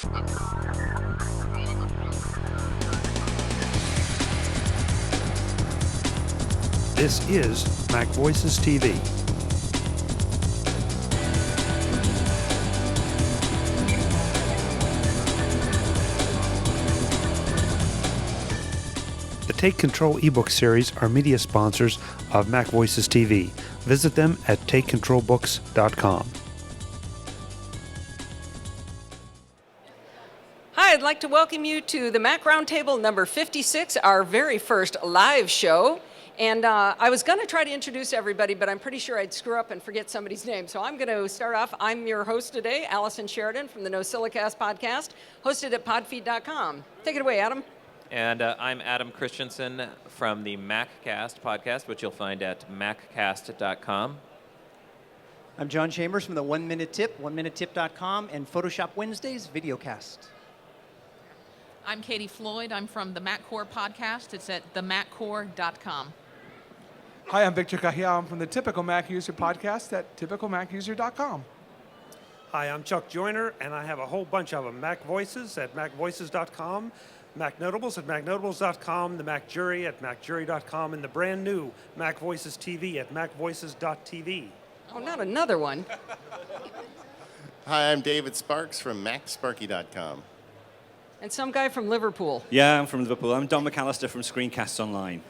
This is MacVoicesTV. The Take Control ebook series are media sponsors of MacVoicesTV. Visit them at takecontrolbooks.com. Hi, I'd like to welcome you to the Mac Roundtable number 56, our very first live show. And I was going to try to introduce everybody, but I'm pretty sure I'd screw up and forget somebody's name. So I'm going to start off. I'm your host today, Allison Sheridan from the NosillaCast podcast, hosted at podfeed.com. Take it away, Adam. And I'm Adam Christianson from the MacCast podcast, which you'll find at maccast.com. I'm John Chambers from the 1 Minute Tip, 1minutetip.com, and Photoshop Wednesdays videocast. I'm Katie Floyd. I'm from the MacCore podcast. It's at themaccore.com. Hi, I'm Victor Cajiao. I'm from the Typical Mac User podcast at typicalmacuser.com. Hi, I'm Chuck Joyner, and I have a whole bunch of them. MacVoices at MacVoices.com, Mac Notables at MacNotables.com, the Mac Jury at MacJury.com, and the brand new MacVoicesTV at MacVoices.tv. Oh, not another one. Hi, I'm David Sparks from MacSparky.com. And some guy from Liverpool. Yeah, I'm from Liverpool. I'm Don McAllister from Screencasts Online.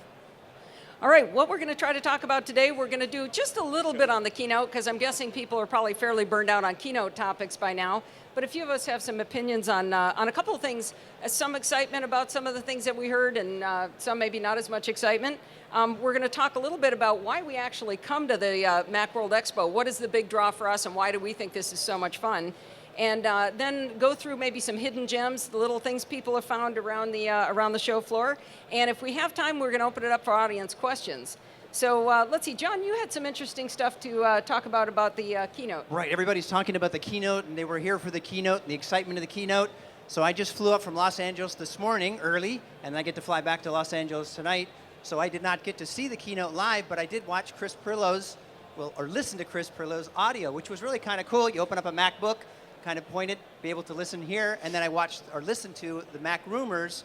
All right, what we're going to try to talk about today, we're going to do just a little bit on the keynote, because I'm guessing people are probably fairly burned out on keynote topics by now. But a few of us have some opinions on a couple of things, some excitement about some of the things that we heard, and some maybe not as much excitement. We're going to talk a little bit about why we actually come to the Macworld Expo. What is the big draw for us, and why do we think this is so much fun? And then go through maybe some hidden gems, the little things people have found around the show floor. And if we have time, we're going to open it up for audience questions. So let's see, John, you had some interesting stuff to talk about the keynote. Right, everybody's talking about the keynote, and they were here for the keynote and the excitement of the keynote. So I just flew up from Los Angeles this morning early, and I get to fly back to Los Angeles tonight. So I did not get to see the keynote live, but I did watch Chris Pirillo's, or listen to Chris Pirillo's audio, which was really kind of cool. You open up a MacBook, kind of point it, be able to listen here, and then I watched or listened to the Mac Rumors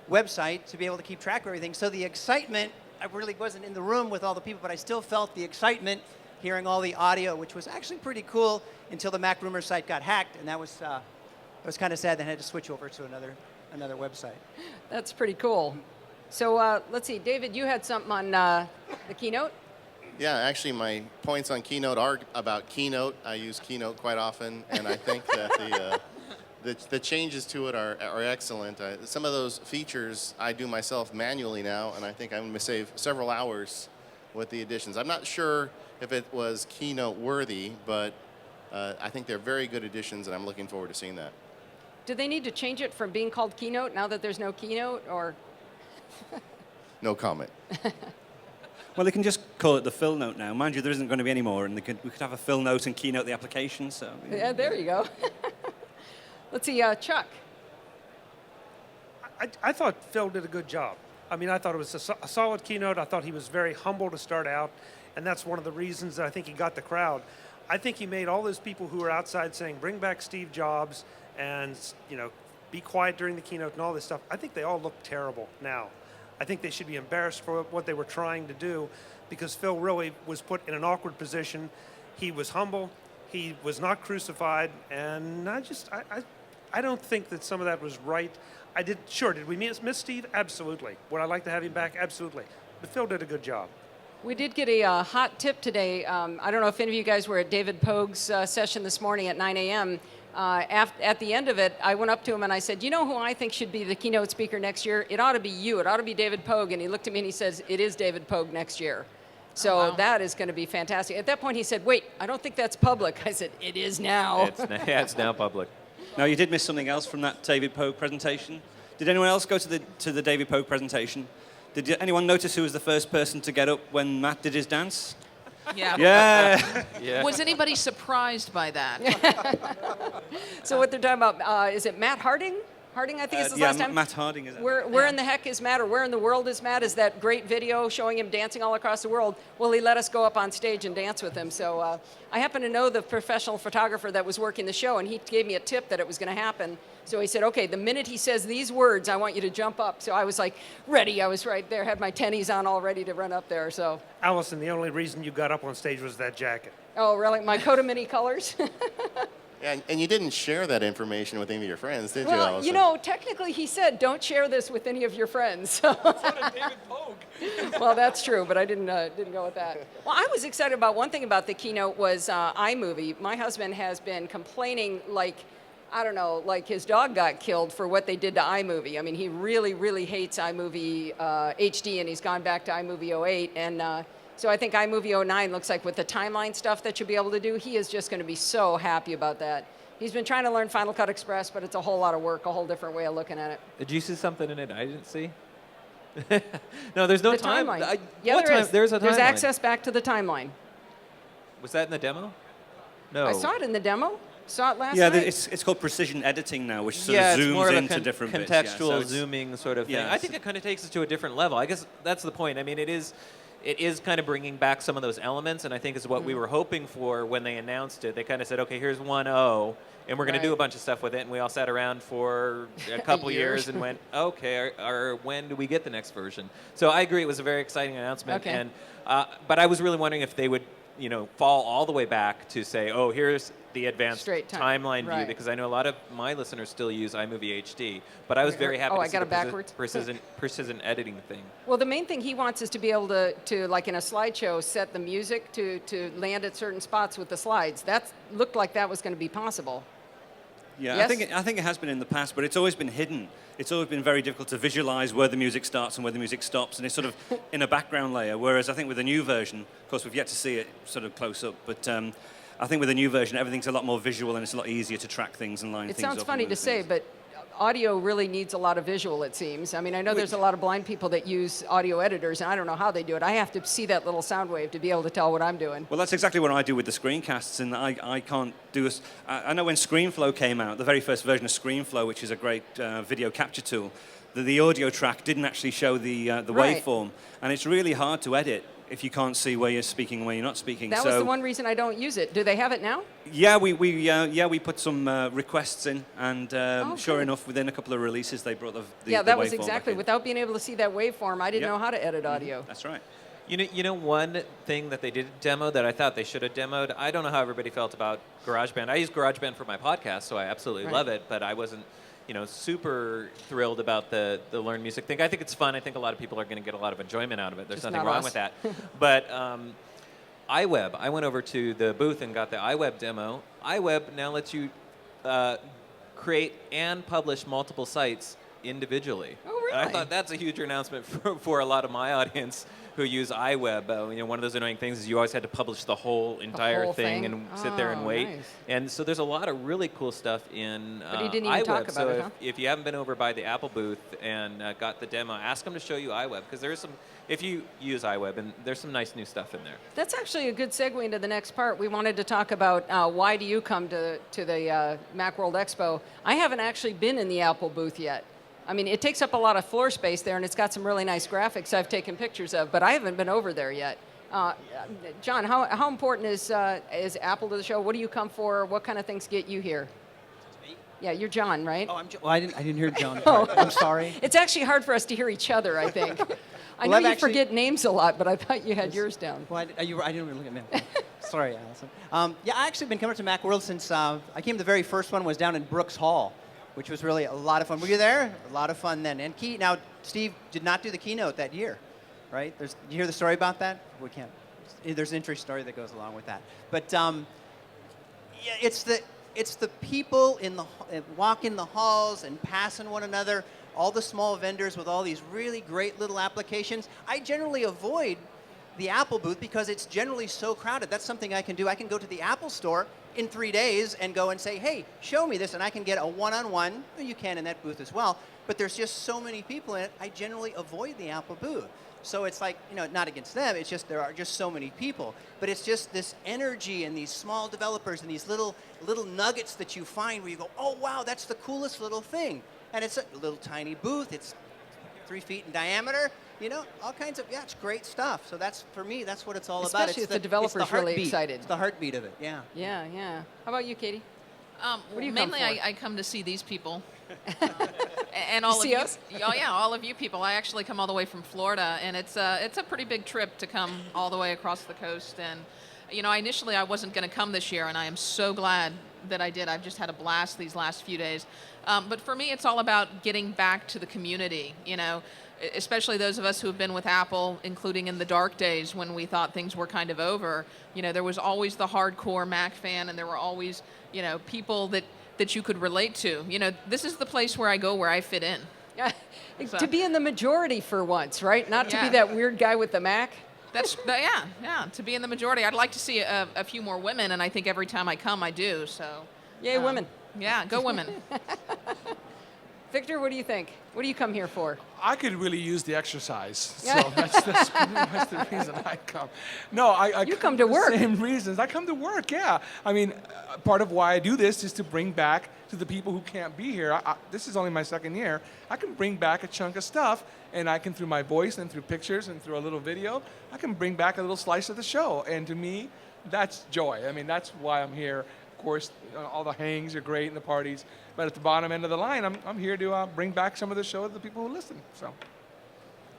website to be able to keep track of everything. So the excitement, I really wasn't in the room with all the people, but I still felt the excitement hearing all the audio, which was actually pretty cool until the Mac Rumors site got hacked, and that was kind of sad. Then I had to switch over to another website. That's pretty cool. So let's see, David, you had something on the keynote? Yeah, actually, my points on Keynote are about Keynote. I use Keynote quite often, and I think that the changes to it are excellent. Some of those features I do myself manually now, and I think I'm going to save several hours with the additions. I'm not sure if it was Keynote worthy, but I think they're very good additions, and I'm looking forward to seeing that. Do they need to change it from being called Keynote now that there's no Keynote, or? No comment. Well, they can just call it the Phil Note now. Mind you, there isn't going to be any more, and we could have a Phil Note and Keynote the application. So yeah, there you go. Let's see, Chuck. I thought Phil did a good job. I mean, I thought it was a solid keynote. I thought he was very humble to start out, and that's one of the reasons that I think he got the crowd. I think he made all those people who were outside saying, bring back Steve Jobs and, be quiet during the keynote and all this stuff. I think they all look terrible now. I think they should be embarrassed for what they were trying to do, because Phil really was put in an awkward position. He was humble. He was not crucified, and I don't think that some of that was right. Did we miss Steve? Absolutely. Would I like to have him back? Absolutely. But Phil did a good job. We did get a hot tip today. I don't know if any of you guys were at David Pogue's session this morning at 9 a.m. At the end of it, I went up to him and I said, you know who I think should be the keynote speaker next year? It ought to be you. It ought to be David Pogue. And he looked at me and he says, it is David Pogue next year. So wow. That is going to be fantastic. At that point, he said, wait, I don't think that's public. I said, it is now. It's now public. Now, you did miss something else from that David Pogue presentation. Did anyone else go to the David Pogue presentation? Did anyone notice who was the first person to get up when Matt did his dance? Yeah. Yeah. Was anybody surprised by that? So what they're talking about, is it Matt Harding? Harding, I think it's his yeah, last time. Matt Harding is. Where in the heck is Matt, or where in the world is Matt? Is that great video showing him dancing all across the world? Well, he let us go up on stage and dance with him. So I happen to know the professional photographer that was working the show, and he gave me a tip that it was going to happen. So he said, okay, the minute he says these words, I want you to jump up. So I was like, ready. I was right there, had my tennies on all ready to run up there. So. Allison, the only reason you got up on stage was that jacket. Oh, really? My coat of many colors? Yeah, and you didn't share that information with any of your friends, did you, Well, Allison? you know, technically he said, don't share this with any of your friends. David Pogue. Well, that's true, but I didn't go with that. Well, I was excited about one thing about the keynote was iMovie. My husband has been complaining like, I don't know, like his dog got killed for what they did to iMovie. I mean, he really, really hates iMovie HD, and he's gone back to iMovie 08. And so I think iMovie 09 looks like with the timeline stuff that you'll be able to do, he is just going to be so happy about that. He's been trying to learn Final Cut Express, but it's a whole lot of work, a whole different way of looking at it. Did you see something in it I didn't see? No, there's no The time. timeline. Yeah, what there time? is. There's a timeline. There's access back to the timeline. Was that in the demo? No. I saw it in the demo. Saw it last Yeah, night. it's called precision editing now, which sort Yeah, of it's more zooms of into a different bits. contextual Yeah, so it's- zooming sort of thing. yeah, I think it kind of takes us to a different level. I guess that's the point. I mean, it is kind of bringing back some of those elements, and I think is what we were hoping for when they announced it. They kind of said, okay, here's 1.0, and we're going to do a Right. bunch of stuff with it, and we all sat around for a couple Years. years and went, okay, or when do we get the next version? So I agree, it was a very exciting announcement, Okay. and but I was really wondering if they would, fall all the way back to say, oh, here's the advanced Straight timeline view, right. because I know a lot of my listeners still use iMovie HD, but I was very happy Oh, to I see got the it backwards? precision editing thing. Well, the main thing he wants is to be able to like in a slideshow, set the music to land at certain spots with the slides. That looked like that was going to be possible. Yeah, Yes? I think it has been in the past, but it's always been hidden. It's always been very difficult to visualize where the music starts and where the music stops, and it's sort of in a background layer. Whereas I think with the new version, of course, we've yet to see it sort of close up, but I think with the new version, everything's a lot more visual and it's a lot easier to track things and line It things up. sounds and funny move to say, things. but audio really needs a lot of visual, it seems. I mean, I know there's a lot of blind people that use audio editors, and I don't know how they do it. I have to see that little sound wave to be able to tell what I'm doing. Well, that's exactly what I do with the screencasts, and I can't do this. I know when ScreenFlow came out, the very first version of ScreenFlow, which is a great video capture tool, the audio track didn't actually show the Right. waveform, and it's really hard to edit if you can't see where you're speaking and where you're not speaking. That was the one reason I don't use it. Do they have it now? Yeah, we put some requests in, and sure good. enough, within a couple of releases, they brought the Yeah, the that was waveform back exactly. in. Without being able to see that waveform, I didn't Yep. know how to edit audio. That's right. You know one thing that they did demo that I thought they should have demoed? I don't know how everybody felt about GarageBand. I use GarageBand for my podcast, so I absolutely Right. love it, but I wasn't super thrilled about the Learn Music thing. I think it's fun. I think a lot of people are going to get a lot of enjoyment out of it. There's Just nothing not wrong us. with that. But iWeb, I went over to the booth and got the iWeb demo. iWeb now lets you create and publish multiple sites individually. Oh, really? And I thought that's a huge announcement for a lot of my audience who use iWeb. One of those annoying things is you always had to publish the whole entire whole thing thing? and sit there and Oh, wait. nice. And so there's a lot of really cool stuff in But he didn't even iWeb. talk about so it, huh? if you haven't been over by the Apple booth and got the demo, ask them to show you iWeb, because there is some, if you use iWeb, and there's some nice new stuff in there. That's actually a good segue into the next part. We wanted to talk about why do you come to the Macworld Expo. I haven't actually been in the Apple booth yet. I mean, it takes up a lot of floor space there, and it's got some really nice graphics I've taken pictures of, but I haven't been over there yet. John, how important is Apple to the show? What do you come for? What kind of things get you here? Yeah, you're John, right? Oh, well, I didn't hear John. Oh. I'm sorry. It's actually hard for us to hear each other, I think. I Well, know I've you actually- forget names a lot, but I thought you had yours down. Well, I didn't really look at me. Sorry, Allison. Yeah, I actually been coming to Macworld since I came. The very first one was down in Brooks Hall, which was really a lot of fun. Were you there? A lot of fun then. And now, Steve did not do the keynote that year, right? You hear the story about that? We can't. There's an interesting story that goes along with that. But yeah, it's the people walking the halls and passing one another. All the small vendors with all these really great little applications. I generally avoid the Apple booth because it's generally so crowded. That's something I can do. I can go to the Apple store in 3 days and go and say, hey, show me this, and I can get a one-on-one. Well, you can in that booth as well, but there's just so many people in it, I generally avoid the Apple booth. So it's like, not against them, it's just there are just so many people. But it's just this energy and these small developers and these little nuggets that you find where you go, oh, wow, that's the coolest little thing. and it's a little tiny booth. It's 3 feet in diameter. You know, all kinds of, it's great stuff. So that's, for me, that's what it's all about. Especially if the developer's really excited. It's the heartbeat of it, yeah. Yeah, yeah. How about you, Katie? What do you mainly, come for? I come to see these people. And all You see of us? you. Oh yeah, all of you people. I actually come all the way from Florida, and it's a pretty big trip to come all the way across the coast. And you know, initially I wasn't going to come this year, and I am so glad that I did. I've just had a blast these last few days. But for me, it's all about getting back to the community. You know, especially those of us who have been with Apple, including in the dark days when we thought things were kind of over. You know, there was always the hardcore Mac fan, and there were always, you know, people that you could relate to. You know, this is the place where I go where I fit in. So. To be in the majority for once, right? Not to be that weird guy with the Mac. Yeah, to be in the majority. I'd like to see a few more women, and I think every time I come, I do. So, yay, women. Yeah, go women. Victor, what do you think? What do you come here for? I could really use the exercise, so that's pretty much the reason I come. No, I You come to for the work. Same reasons. I come to work, yeah. I mean, part of why I do this is to bring back to the people who can't be here. This is only my second year. I can bring back a chunk of stuff, and I can, through my voice and through pictures and through a little video, I can bring back a little slice of the show. And to me, that's joy. I mean, that's why I'm here. Of course, all the hangs are great and the parties, but at the bottom end of the line, I'm here to bring back some of the show to the people who listen. So,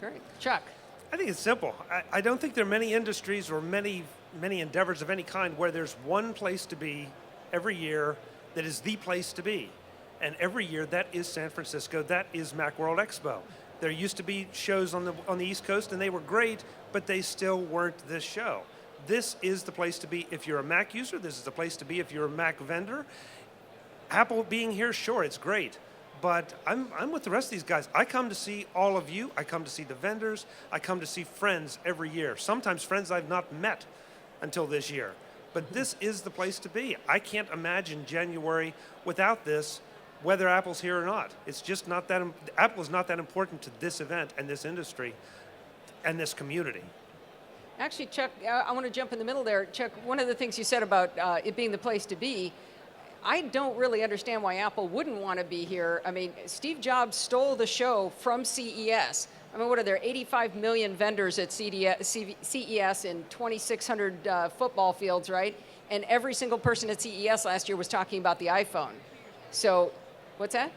Great. Chuck. I think it's simple. I don't think there are many industries or many endeavors of any kind where there's one place to be every year that is the place to be. And every year that is San Francisco, that is Macworld Expo. There used to be shows on the East Coast and they were great, but they still weren't this show. This is the place to be if you're a Mac user. This is the place to be if you're a Mac vendor. Apple being here, sure, it's great. But I'm with the rest of these guys. I come to see all of you. I come to see the vendors. I come to see friends every year. Sometimes friends I've not met until this year. But this is the place to be. I can't imagine January without this, whether Apple's here or not. It's just not that, Apple is not that important to this event and this industry and this community. Actually, Chuck, I want to jump in the middle there. Chuck, one of the things you said about it being the place to be, I don't really understand why Apple wouldn't want to be here. I mean, Steve Jobs stole the show from CES. I mean, what are there, 85 million vendors at CES in 2,600 football fields, right? And every single person at CES last year was talking about the iPhone. So, what's that?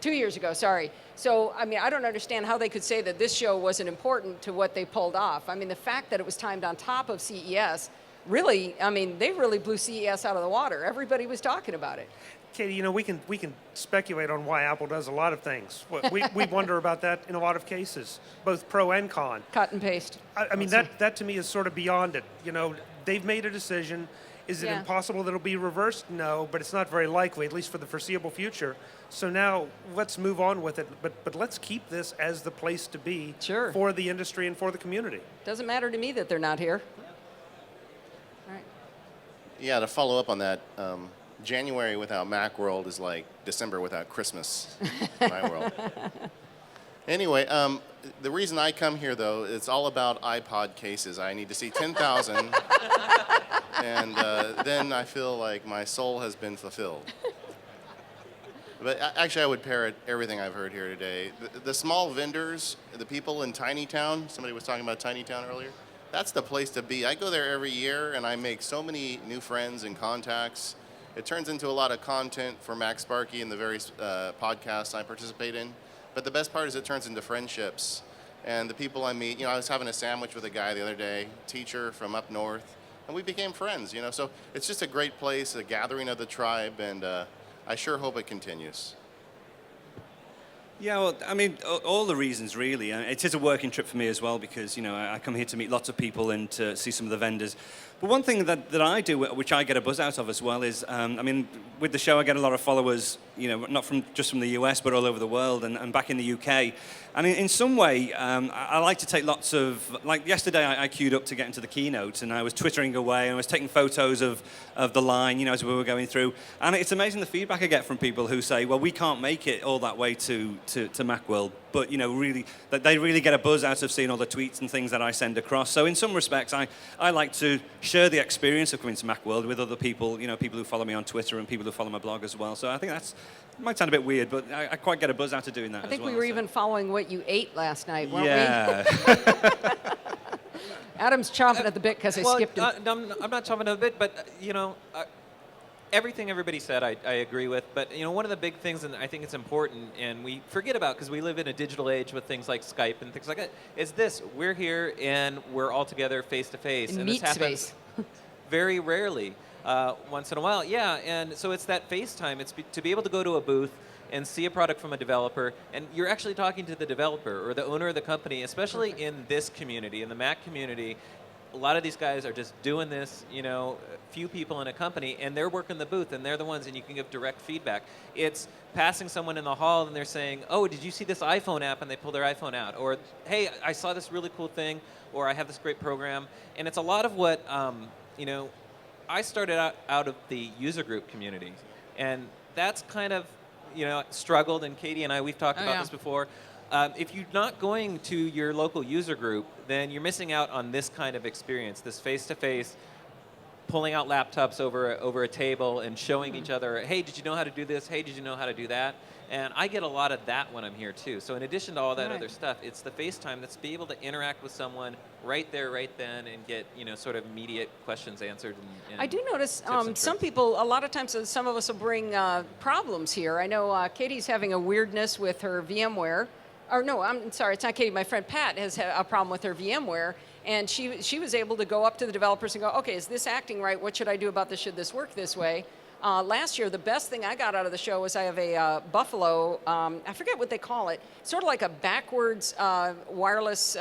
2 years ago, sorry. So, I mean, I don't understand how they could say that this show wasn't important to what they pulled off. I mean, the fact that it was timed on top of CES, really, I mean, they really blew CES out of the water. Everybody was talking about it. Katie, you know, we can speculate on why Apple does a lot of things. We wonder about that in a lot of cases, both pro and con. Cut and paste. I mean, that to me is sort of beyond it. You know, they've made a decision. Is it impossible that it'll be reversed? No, but it's not very likely, at least for the foreseeable future. So now let's move on with it, but let's keep this as the place to be for the industry and for the community. Doesn't matter to me that they're not here. All right. Yeah, to follow up on that, January without Macworld is like December without Christmas in my world. Anyway, the reason I come here, though, it's all about iPod cases. I need to see 10,000, and then I feel like my soul has been fulfilled. But actually, I would parrot everything I've heard here today. The small vendors, the people in Tiny Town, somebody was talking about Tiny Town earlier, that's the place to be. I go there every year, and I make so many new friends and contacts. It turns into a lot of content for Mac Sparky and the various podcasts I participate in. But the best part is it turns into friendships. And the people I meet, you know, I was having a sandwich with a guy the other day, teacher from up north, and we became friends, you know. So it's just a great place, a gathering of the tribe, and I sure hope it continues. Yeah, well, I mean, all the reasons, really. It is a working trip for me as well because, you know, I come here to meet lots of people and to see some of the vendors. But one thing that I do, which I get a buzz out of as well, is, I mean, with the show, I get a lot of followers, you know, not just from the US, but all over the world and back in the UK. And in some way, I like to take lots of, like yesterday, I queued up to get into the keynote, and I was twittering away, and I was taking photos of the line, you know, as we were going through. And it's amazing the feedback I get from people who say, well, we can't make it all that way to Macworld. but really that they really get a buzz out of seeing all the tweets and things that I send across. So in some respects, I like to share the experience of coming to Macworld with other people, people who follow me on Twitter and people who follow my blog as well. So I think it might sound a bit weird, but I quite get a buzz out of doing that. I think as well, we were so. even following what you ate last night, weren't we? Yeah. Adam's chomping at the bit because I skipped him. I'm not chomping at the bit, but everything everybody said I agree with. But one of the big things, and I think it's important, and we forget about because we live in a digital age with things like Skype and things like that, is this: we're here and we're all together face to face, and this happens very rarely. Once in a while, yeah, and so it's that FaceTime. It's to be able to go to a booth and see a product from a developer, and you're actually talking to the developer or the owner of the company, especially in this community, in the Mac community. A lot of these guys are just doing this, a few people in a company, and they're working the booth, and they're the ones, and you can give direct feedback. It's passing someone in the hall, and they're saying, oh, did you see this iPhone app? And they pull their iPhone out. Or, hey, I saw this really cool thing, or I have this great program. And it's a lot of what, I started out of the user group community, and that's kind of, struggled, and Katie and I, we've talked about this before. If you're not going to your local user group, then you're missing out on this kind of experience, this face-to-face, pulling out laptops over a table and showing each other, hey, did you know how to do this? Hey, did you know how to do that? And I get a lot of that when I'm here, too. So in addition to all that other stuff, it's the FaceTime that's be able to interact with someone right there, right then, and get, sort of immediate questions answered. And I do notice some tricks. people, a lot of times, some of us will bring problems here. I know Katie's having a weirdness with her VMware. Or no, I'm sorry, it's not Katie. My friend Pat has had a problem with her VMware, and she was able to go up to the developers and go, okay, is this acting right? What should I do about this? Should this work this way? Last year, the best thing I got out of the show was I have a Buffalo, I forget what they call it, sort of like a backwards wireless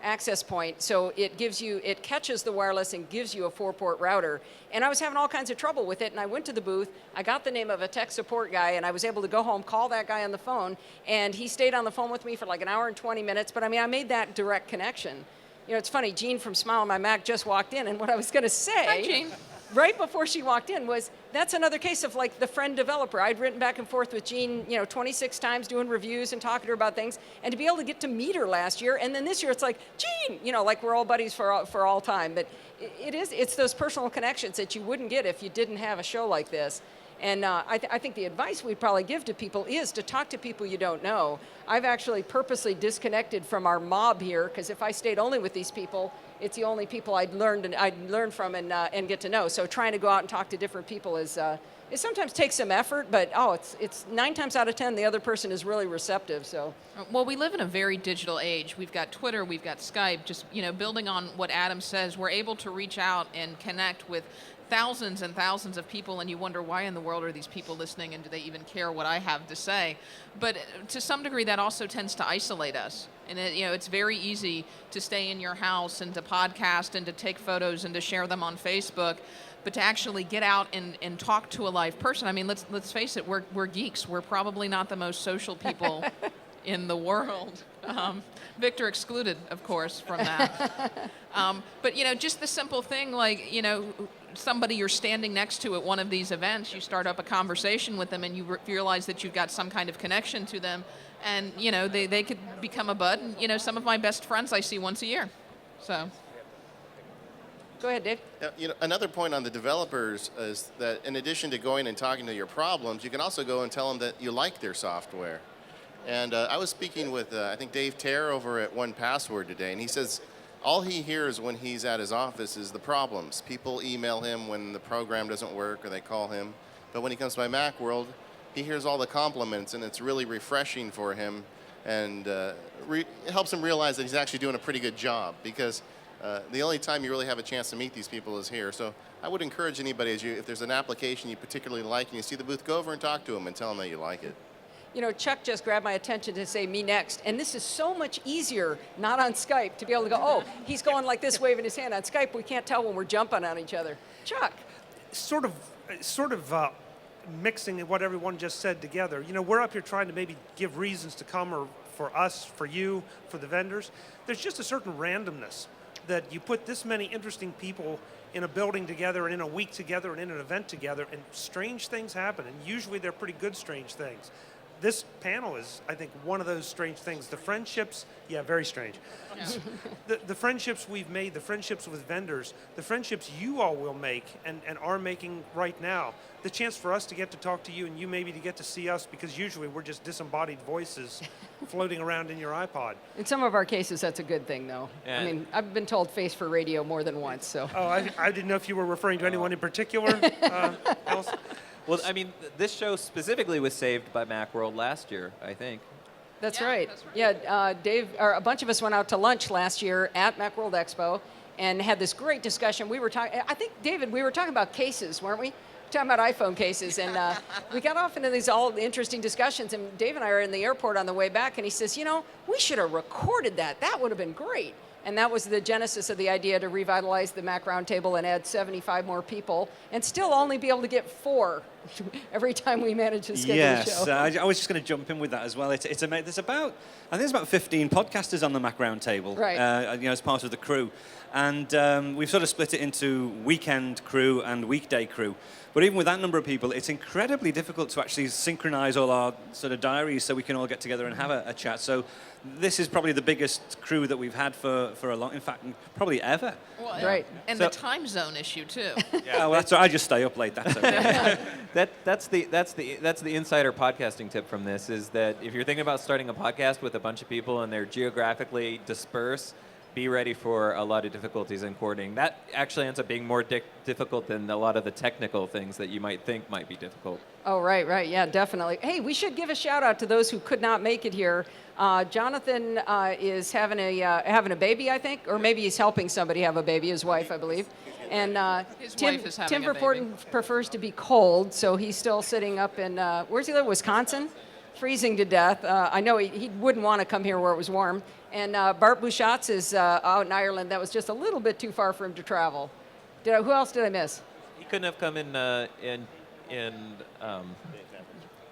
access point. So it catches the wireless and gives you a 4-port router. And I was having all kinds of trouble with it, and I went to the booth, I got the name of a tech support guy, and I was able to go home, call that guy on the phone, and he stayed on the phone with me for like an hour and 20 minutes, but I made that direct connection. It's funny, Jean from Smile on My Mac just walked in, and what I was going to say, Hi, Jean. right before she walked in, was that's another case of like the friend developer. I'd written back and forth with Jean, 26 times doing reviews and talking to her about things, and to be able to get to meet her last year, and then this year it's like, Jean, like we're all buddies for all time. But it's those personal connections that you wouldn't get if you didn't have a show like this. And I think the advice we'd probably give to people is to talk to people you don't know. I've actually purposely disconnected from our mob here, because if I stayed only with these people, it's the only people I'd learn from and get to know. So trying to go out and talk to different people is it sometimes takes some effort, but it's 9 times out of 10 the other person is really receptive. So well, we live in a very digital age. We've got Twitter, we've got Skype. Just building on what Adam says, we're able to reach out and connect with thousands and thousands of people, and you wonder why in the world are these people listening, and do they even care what I have to say? But to some degree, that also tends to isolate us. And it's very easy to stay in your house and to podcast and to take photos and to share them on Facebook, but to actually get out and talk to a live person. Let's face it, we're geeks. We're probably not the most social people in the world. Victor excluded, of course, from that. But just the simple thing, like somebody you're standing next to at one of these events, you start up a conversation with them, and you realize that you've got some kind of connection to them, and they could become a bud. And some of my best friends I see once a year. So. Go ahead, Dave. Another point on the developers is that in addition to going and talking to your problems, you can also go and tell them that you like their software. And I was speaking with, I think, Dave Terr over at 1Password today, and he says all he hears when he's at his office is the problems. People email him when the program doesn't work, or they call him. But when he comes to my Macworld, he hears all the compliments, and it's really refreshing for him, and it helps him realize that he's actually doing a pretty good job, because the only time you really have a chance to meet these people is here. So I would encourage anybody, if there's an application you particularly like and you see the booth, go over and talk to them and tell them that you like it. Chuck just grabbed my attention to say me next, and this is so much easier not on Skype to be able to go, oh, he's going like this, waving his hand. On Skype, we can't tell when we're jumping on each other. Chuck. Sort of mixing what everyone just said together. We're up here trying to maybe give reasons to come, or for us, for you, for the vendors. There's just a certain randomness that you put this many interesting people in a building together and in a week together and in an event together, and strange things happen, and usually they're pretty good strange things. this panel is, I think, one of those strange things. The friendships, yeah, very strange. The friendships we've made, the friendships with vendors, the friendships you all will make and are making right now, the chance for us to get to talk to you and you maybe to get to see us, because usually we're just disembodied voices floating around in your iPod. In some of our cases, that's a good thing, though. Yeah. I mean, I've been told face for radio more than once, so. Oh, I didn't know if you were referring to anyone in particular, Allison. Well, I mean, this show specifically was saved by Macworld last year, I think. That's Yeah, right. that's right. Yeah, Dave, or a bunch of us went out to lunch last year at Macworld Expo and had this great discussion. We were talking, I think, David, we were talking about cases, weren't we? Talking about iPhone cases, and we got off into these all interesting discussions, and Dave and I are in the airport on the way back, and he says, we should have recorded that. That would have been great. And that was the genesis of the idea to revitalize the Mac Roundtable and add 75 more people and still only be able to get 4 every time we manage to schedule a show. Yes, I was just going to jump in with that as well. There's about 15 podcasters on the Mac Roundtable, Right. As part of the crew. And we've sort of split it into weekend crew and weekday crew. But even with that number of people, it's incredibly difficult to actually synchronize all our sort of diaries so we can all get together and have a chat. So this is probably the biggest crew that we've had for a long, in fact, probably ever. Well, Right. And the time zone issue too. Yeah, well, that's I just stay up late. That's okay. That's the insider podcasting tip from this, is that if you're thinking about starting a podcast with a bunch of people and they're geographically dispersed, be ready for a lot of difficulties in coordinating. That actually ends up being more difficult than a lot of the technical things that you might think might be difficult. Oh, right, yeah, definitely. Hey, we should give a shout out to those who could not make it here. Jonathan is having a baby, I think, or maybe he's helping somebody have a baby, his wife, I believe. And His Tim, wife is having Tim a baby. Verporten prefers to be cold, so he's still sitting up in, where's he live, Wisconsin? Freezing to death. I know he wouldn't want to come here where it was warm. And Bart Bouchatz is out in Ireland. That was just a little bit too far for him to travel. Who else did I miss? He couldn't have come in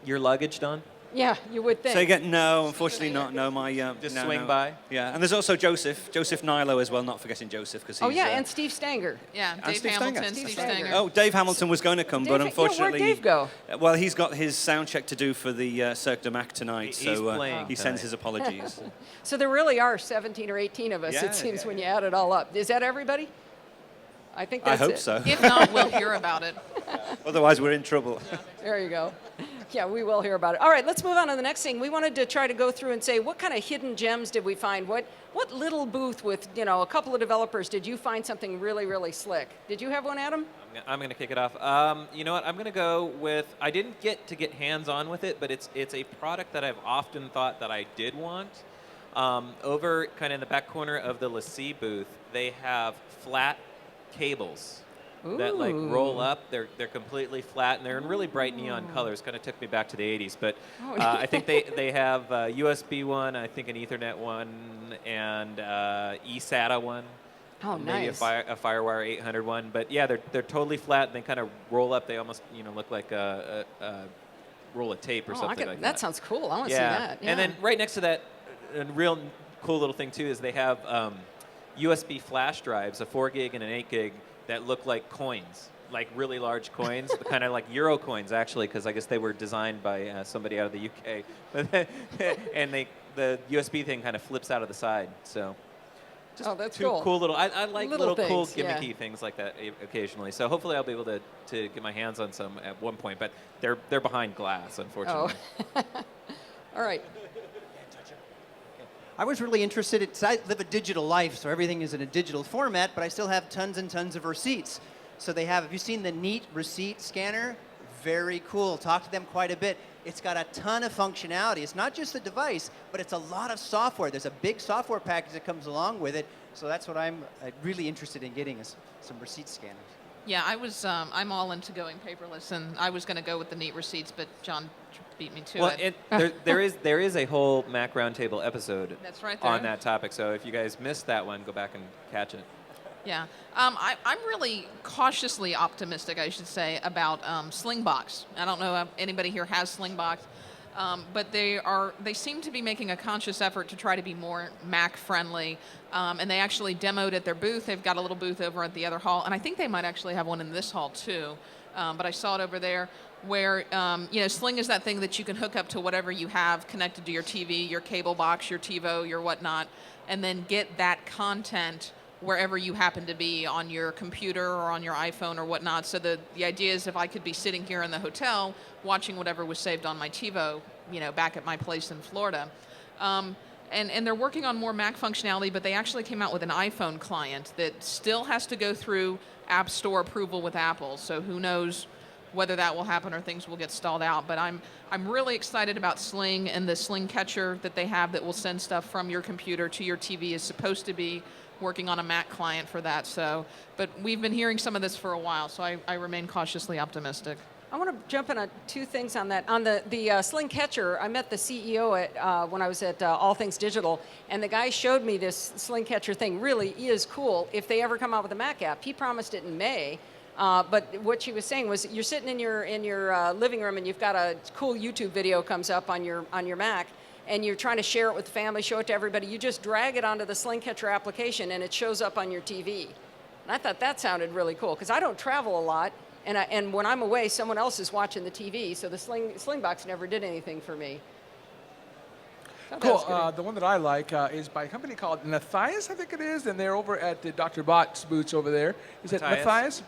your luggage, Don? Yeah, you would think. So again, no, unfortunately not. No, my Just no, swing no. by? Yeah, and there's also Joseph Nilo as well. Not forgetting Joseph because he's. Oh yeah, and Steve Stanger. Yeah, And Dave Steve Hamilton, Stanger. Steve Steve Stanger. Stanger. Oh, Dave Hamilton was going to come, but Dave- yeah, unfortunately, where'd Dave go? Well, he's got his sound check to do for the Cirque du Mac tonight, He's so playing he sends tonight. his apologies. So there really are 17 or 18 of us, Yeah, it seems, yeah, when you add it all up. Is that everybody? I think I that's hope it. so. If not, we'll hear about it. Otherwise, we're in trouble. There you go. Yeah, we will hear about it. All right, let's move on to the next thing. We wanted to try to go through and say, what kind of hidden gems did we find? What little booth with, a couple of developers did you find something really, really slick? Did you have one, Adam? I'm going to kick it off. You know what? I'm going to go with, I didn't get to get hands-on with it, but it's a product that I've often thought that I did want. Over kind of in the back corner of the LaCie booth, they have flat cables that like roll up. They're completely flat, and they're in really bright neon colors. Kind of took me back to the 80s. But I think they have a USB one, I think an Ethernet one, and eSATA one. Oh, Maybe nice. a FireWire 800 one, but yeah, they're totally flat. And they kind of roll up. They almost look like a roll of tape or something like that. That sounds cool. I want to see Yeah. that. And then right next to that, a real cool little thing too is they have USB flash drives, a 4 gig and an 8 gig, that look like coins, like really large coins, kind of like Euro coins actually, because I guess they were designed by somebody out of the UK. And the USB thing kind of flips out of the side. So. Just that's two cool. little. I like Little little cool things, yeah. gimmicky things like that occasionally. So hopefully I'll be able to get my hands on some at one point. But they're behind glass, unfortunately. Oh. All right. I was really interested. I live a digital life, so everything is in a digital format, but I still have tons and tons of receipts. So have you seen the neat receipt scanner? Very cool. Talked to them quite a bit. It's got a ton of functionality. It's not just the device, but it's a lot of software. There's a big software package that comes along with it. So that's what I'm really interested in getting, is some receipt scanners. Yeah, I'm all into going paperless, and I was going to go with the neat receipts, but John beat me to Well, it. there is a whole Mac Roundtable episode That's right there. on that topic. So if you guys missed that one, go back and catch it. Yeah, I'm really cautiously optimistic, I should say, about Slingbox. I don't know if anybody here has Slingbox, but they seem to be making a conscious effort to try to be more Mac friendly, and they actually demoed at their booth. They've got a little booth over at the other hall, and I think they might actually have one in this hall too. but I saw it over there where, Sling is that thing that you can hook up to whatever you have connected to your TV, your cable box, your TiVo, your whatnot, and then get that content wherever you happen to be on your computer or on your iPhone or whatnot. So the idea is if I could be sitting here in the hotel watching whatever was saved on my TiVo, back at my place in Florida. And they're working on more Mac functionality, but they actually came out with an iPhone client that still has to go through App Store approval with Apple. So who knows whether that will happen or things will get stalled out. But I'm really excited about Sling, and the Sling catcher that they have that will send stuff from your computer to your TV is supposed to be working on a Mac client for that. So, but we've been hearing some of this for a while, so I remain cautiously optimistic. I want to jump in on two things on that. On the Sling Catcher, I met the CEO at when I was at All Things Digital, and the guy showed me this Sling Catcher thing. Really is cool. If they ever come out with a Mac app, he promised it in May. But what she was saying was, you're sitting in your living room and you've got a cool YouTube video comes up on your Mac, and you're trying to share it with the family, show it to everybody. You just drag it onto the Sling Catcher application, and it shows up on your TV. And I thought that sounded really cool because I don't travel a lot. And when I'm away, someone else is watching the TV, so the Slingbox never did anything for me. So Cool. The one that I like is by a company called Matthias, I think it is, and they're over at the Dr. Bott's booths over there. Is it Matthias?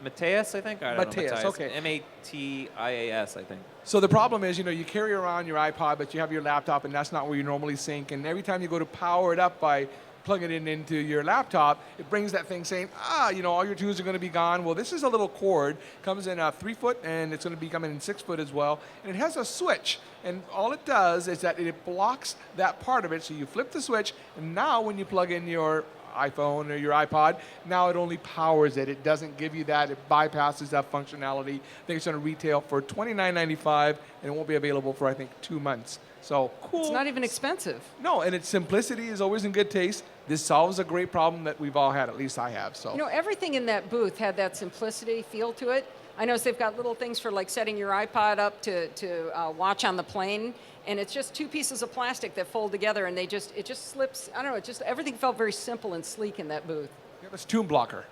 Mateus, I think? I don't know. Mateus, okay. M-A-T-I-A-S, I think. So the problem is, you carry around your iPod, but you have your laptop, and that's not where you normally sync. And every time you go to power it up by plugging it into your laptop, it brings that thing saying, all your tunes are going to be gone. Well, this is a little cord, comes in 3 foot, and it's going to be coming in 6 foot as well. And it has a switch, and all it does is that it blocks that part of it. So you flip the switch, and now when you plug in your iPhone or your iPod, now it only powers it. It doesn't give you that. It bypasses that functionality. I think it's going to retail for $29.95, and it won't be available for, I think, 2 months. So cool. It's not even expensive. No, and its simplicity is always in good taste. This solves a great problem that we've all had, at least I have. So everything in that booth had that simplicity feel to it. I noticed they've got little things for like setting your iPod up to watch on the plane, and it's just 2 pieces of plastic that fold together, and it just slips. I don't know. Everything felt very simple and sleek in that booth. Yeah, it's Tune Blocker.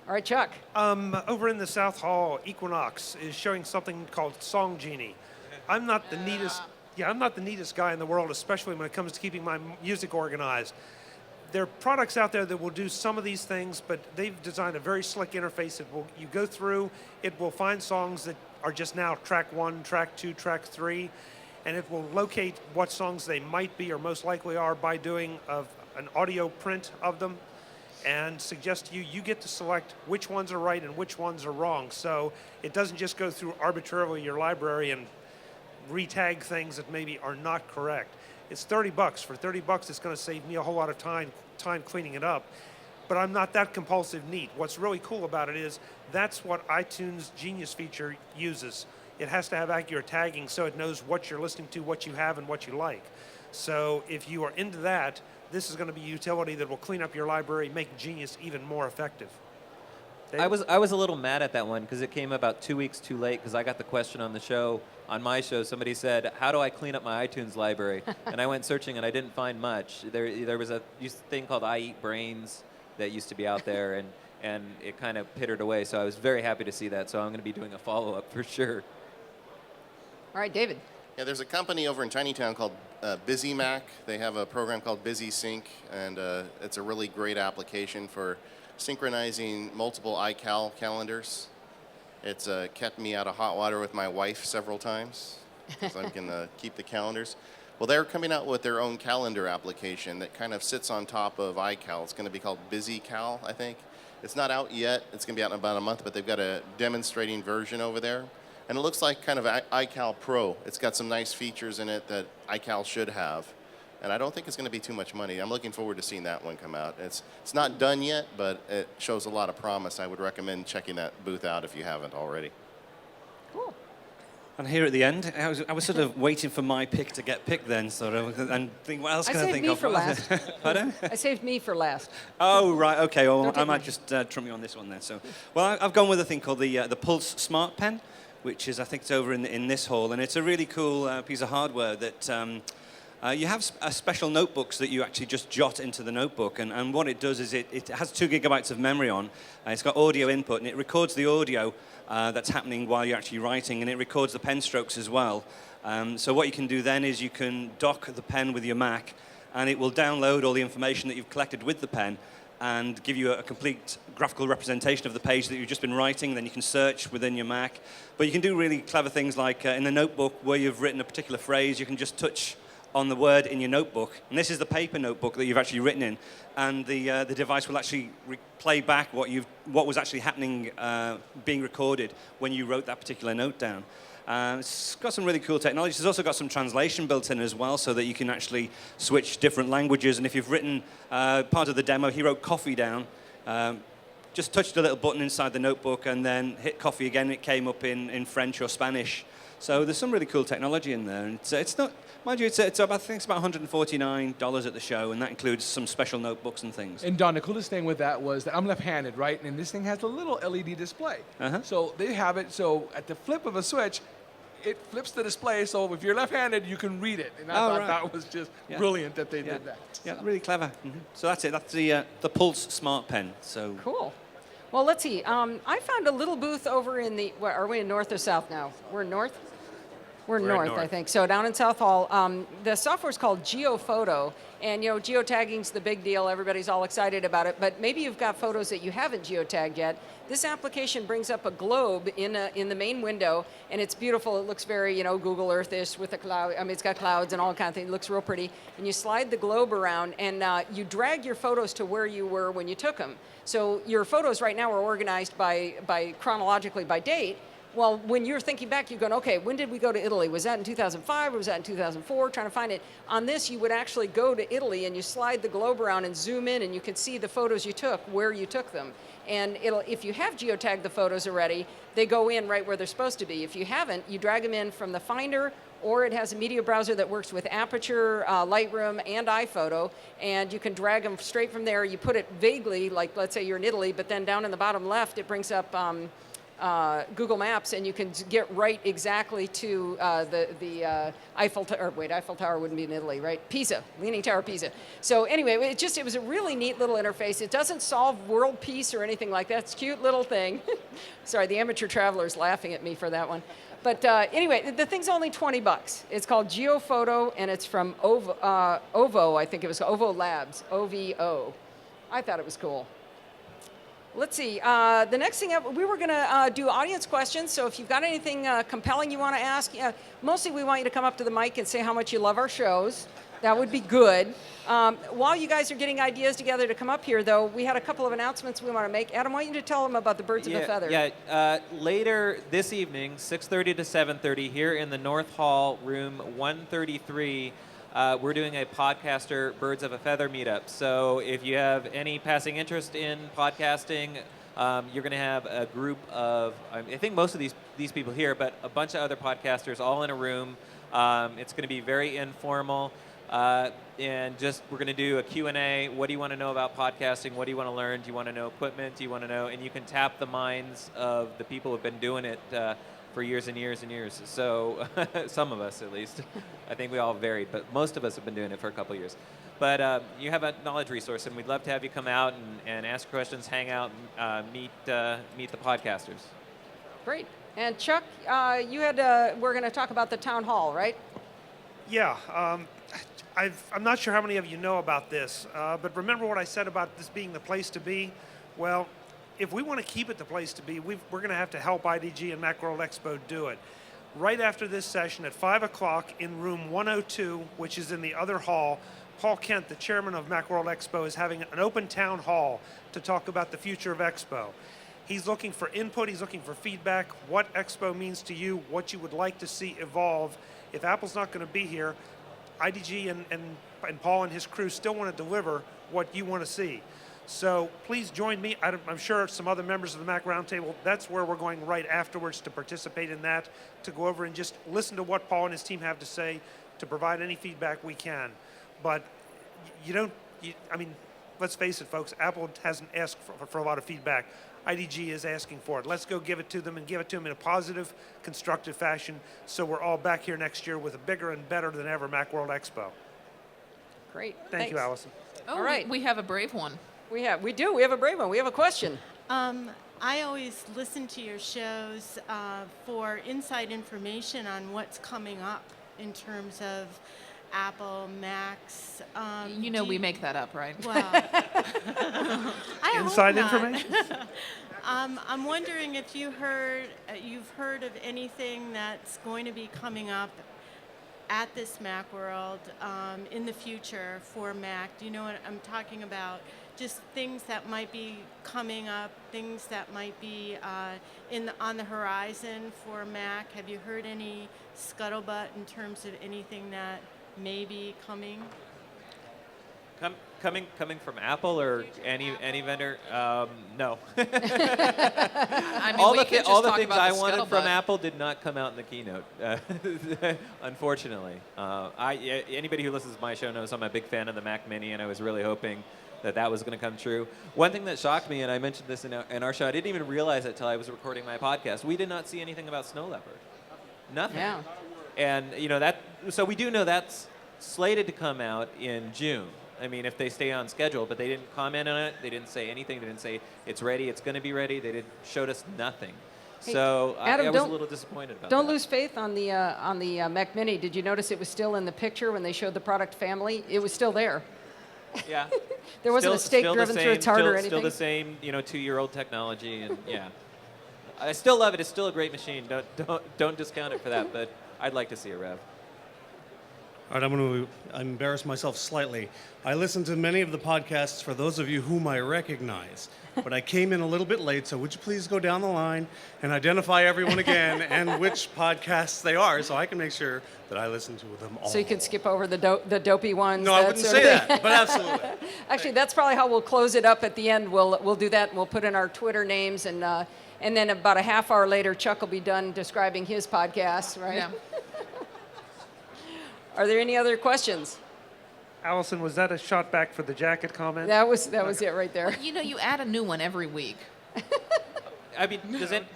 All right, Chuck. Over in the South Hall, Equinox is showing something called Song Genie. I'm not the neatest. Yeah, I'm not the neatest guy in the world, especially when it comes to keeping my music organized. There are products out there that will do some of these things, but they've designed a very slick interface. You go through, it will find songs that are just now track 1, track 2, track 3, and it will locate what songs they might be or most likely are by doing an audio print of them, and suggest to you get to select which ones are right and which ones are wrong. So it doesn't just go through arbitrarily your library and retag things that maybe are not correct. It's $30. For $30, it's going to save me a whole lot of time cleaning it up. But I'm not that compulsive neat. What's really cool about it is that's what iTunes Genius feature uses. It has to have accurate tagging so it knows what you're listening to, what you have, and what you like. So if you are into that, this is going to be a utility that will clean up your library, make Genius even more effective. David? I was a little mad at that one because it came about 2 weeks too late because I got the question on the show. On my show, somebody said, how do I clean up my iTunes library? And I went searching, and I didn't find much. There was a thing called I Eat Brains that used to be out there, and it kind of pittered away. So I was very happy to see that. So I'm going to be doing a follow-up for sure. All right, David. Yeah, there's a company over in Tinytown called Busy Mac. They have a program called Busy Sync, and it's a really great application for synchronizing multiple iCal calendars. It's kept me out of hot water with my wife several times, so I can keep the calendars. Well, they're coming out with their own calendar application that kind of sits on top of iCal. It's going to be called BusyCal, I think. It's not out yet. It's going to be out in about a month, but they've got a demonstrating version over there. And it looks like kind of iCal Pro. It's got some nice features in it that iCal should have. And I don't think it's going to be too much money. I'm looking forward to seeing that one come out. It's not done yet, but it shows a lot of promise. I would recommend checking that booth out if you haven't already. Cool. And here at the end, I was sort of waiting for my pick to get picked then, sort of, and think, what else can I think of? I saved me for last. Pardon? I saved me for last. Oh, right, okay. Well, Don't I take might me. just trump you on this one then. So, well, I've gone with a thing called the Pulse Smart Pen, which is, I think it's over in this hall, and it's a really cool piece of hardware that You have special notebooks that you actually just jot into the notebook, and what it does is it has 2 gigabytes of memory on. It's got audio input, and it records the audio that's happening while you're actually writing, and it records the pen strokes as well. So what you can do then is you can dock the pen with your Mac, and it will download all the information that you've collected with the pen and give you a complete graphical representation of the page that you've just been writing. Then you can search within your Mac. But you can do really clever things like in the notebook where you've written a particular phrase, you can just touch on the word in your notebook. And this is the paper notebook that you've actually written in. And the device will actually play back what was actually happening, being recorded when you wrote that particular note down. It's got some really cool technology. It's also got some translation built in as well, so that you can actually switch different languages. And if you've written part of the demo, he wrote coffee down, just touched a little button inside the notebook and then hit coffee again. It came up in French or Spanish. So there's some really cool technology in there. And it's not, mind you, I think it's about $149 at the show, and that includes some special notebooks and things. And Don, the coolest thing with that was that I'm left-handed, right? And this thing has a little LED display. So they have it, so at the flip of a switch, it flips the display, so if you're left-handed, you can read it. And I thought that was just brilliant that they did that. Yeah, really clever. So that's it. That's the Pulse Smart Pen. So Cool. Well, let's see. I found a little booth over in the, are we in north or south now? We're north? We're north, I think. So down in South Hall, the software is called GeoPhoto, and geotagging's the big deal. Everybody's all excited about it, but maybe you've got photos that you haven't geotagged yet. This application brings up a globe in the main window, and it's beautiful. It looks very, Google Earth-ish with a cloud. I mean, it's got clouds and all kinds of things. It looks real pretty. And you slide the globe around, and you drag your photos to where you were when you took them. So your photos right now are organized by chronologically by date. Well, when you're thinking back, you're going, okay, when did we go to Italy? Was that in 2005 or was that in 2004? Trying to find it. On this, you would actually go to Italy and you slide the globe around and zoom in, and you can see the photos you took, where you took them. And if you have geotagged the photos already, they go in right where they're supposed to be. If you haven't, you drag them in from the Finder, or it has a media browser that works with Aperture, Lightroom, and iPhoto, and you can drag them straight from there. You put it vaguely, like let's say you're in Italy, but then down in the bottom left, it brings up Google Maps, and you can get right exactly to the Eiffel Tower. Wait, Eiffel Tower wouldn't be in Italy, right? Pisa, Leaning Tower, Pisa. So anyway, it was a really neat little interface. It doesn't solve world peace or anything like that. It's a cute little thing. Sorry, the amateur traveler's laughing at me for that one. But anyway, the thing's only $20. It's called GeoPhoto, and it's from OVO, I think it was OVO Labs, OVO. I thought it was cool. Let's see. The next thing we were going to do audience questions. So if you've got anything compelling you want to ask, mostly we want you to come up to the mic and say how much you love our shows. That would be good. While you guys are getting ideas together to come up here, though, we had a couple of announcements we want to make. Adam, I want you to tell them about the Birds of a Feather. Yeah. Later this evening, 6:30 to 7:30, here in the North Hall, room 133. We're doing a podcaster Birds of a Feather meetup. So if you have any passing interest in podcasting, you're going to have a group of, I think most of these people here, but a bunch of other podcasters all in a room. It's going to be very informal. And we're going to do a Q&A. What do you want to know about podcasting? What do you want to learn? Do you want to know equipment? Do you want to know? And you can tap the minds of the people who have been doing it for years and years and years. So some of us, at least. I think we all varied, but most of us have been doing it for a couple of years. But you have a knowledge resource, and we'd love to have you come out and ask questions, hang out, and meet the podcasters. Great. And Chuck, we're going to talk about the town hall, right? Yeah. I'm not sure how many of you know about this, but remember what I said about this being the place to be? Well, if we want to keep it the place to be, we're going to have to help IDG and Macworld Expo do it. Right after this session at 5 o'clock in room 102, which is in the other hall, Paul Kent, the chairman of Macworld Expo, is having an open town hall to talk about the future of Expo. He's looking for input, he's looking for feedback, what Expo means to you, what you would like to see evolve. If Apple's not going to be here, IDG and Paul and his crew still want to deliver what you want to see. So please join me. I'm sure some other members of the Mac Roundtable, that's where we're going right afterwards to participate in that, to go over and just listen to what Paul and his team have to say, to provide any feedback we can. But let's face it, folks, Apple hasn't asked for a lot of feedback. IDG is asking for it. Let's go give it to them and give it to them in a positive, constructive fashion so we're all back here next year with a bigger and better than ever Macworld Expo. Great. Thank you, Thanks. Allison. Oh, All right. we have a brave one. We have a brave one. We have a question. I always listen to your shows for inside information on what's coming up in terms of Apple, Macs. You know we make that up, right? Well, I Inside hope not. information? I'm wondering if you've heard of anything that's going to be coming up at this Macworld in the future for Mac. Do you know what I'm talking about? Just things that might be coming up, things that might be on the horizon for Mac. Have you heard any scuttlebutt in terms of anything that may be coming? Coming from Apple or any vendor? No. I mean, all we the, could just all the talk things about I the wanted from scuttlebutt. Apple did not come out in the keynote, unfortunately. Anybody who listens to my show knows I'm a big fan of the Mac Mini, and I was really hoping that was going to come true. One thing that shocked me, and I mentioned this in our show, I didn't even realize it until I was recording my podcast. We did not see anything about Snow Leopard. Nothing. Yeah. And so we do know that's slated to come out in June. I mean, if they stay on schedule, but they didn't comment on it. They didn't say anything. They didn't say it's ready. It's going to be ready. They showed us nothing. Hey, So Adam, I was a don't- little disappointed about Don't that. lose faith on the Mac Mini. Did you notice it was still in the picture when they showed the product family? It was still there. Yeah. There wasn't a stake still the driven through same- its heart or Still anything. the same, 2-year-old technology, and yeah. I still love it. It's still a great machine. Don't discount it for that. But I'd like to see a rev. All right, I'm going to embarrass myself slightly. I listened to many of the podcasts for those of you whom I recognize, but I came in a little bit late, so would you please go down the line and identify everyone again and which podcasts they are so I can make sure that I listen to them all. So you can skip over the dopey ones. No, I that wouldn't sort of say thing. that, but absolutely. Actually, that's probably how we'll close it up at the end. We'll do that, and we'll put in our Twitter names, and then about a half hour later, Chuck will be done describing his podcast, right? Yeah. Are there any other questions? Allison, was that a shot back for the jacket comment? That was it right there. You add a new one every week. I mean,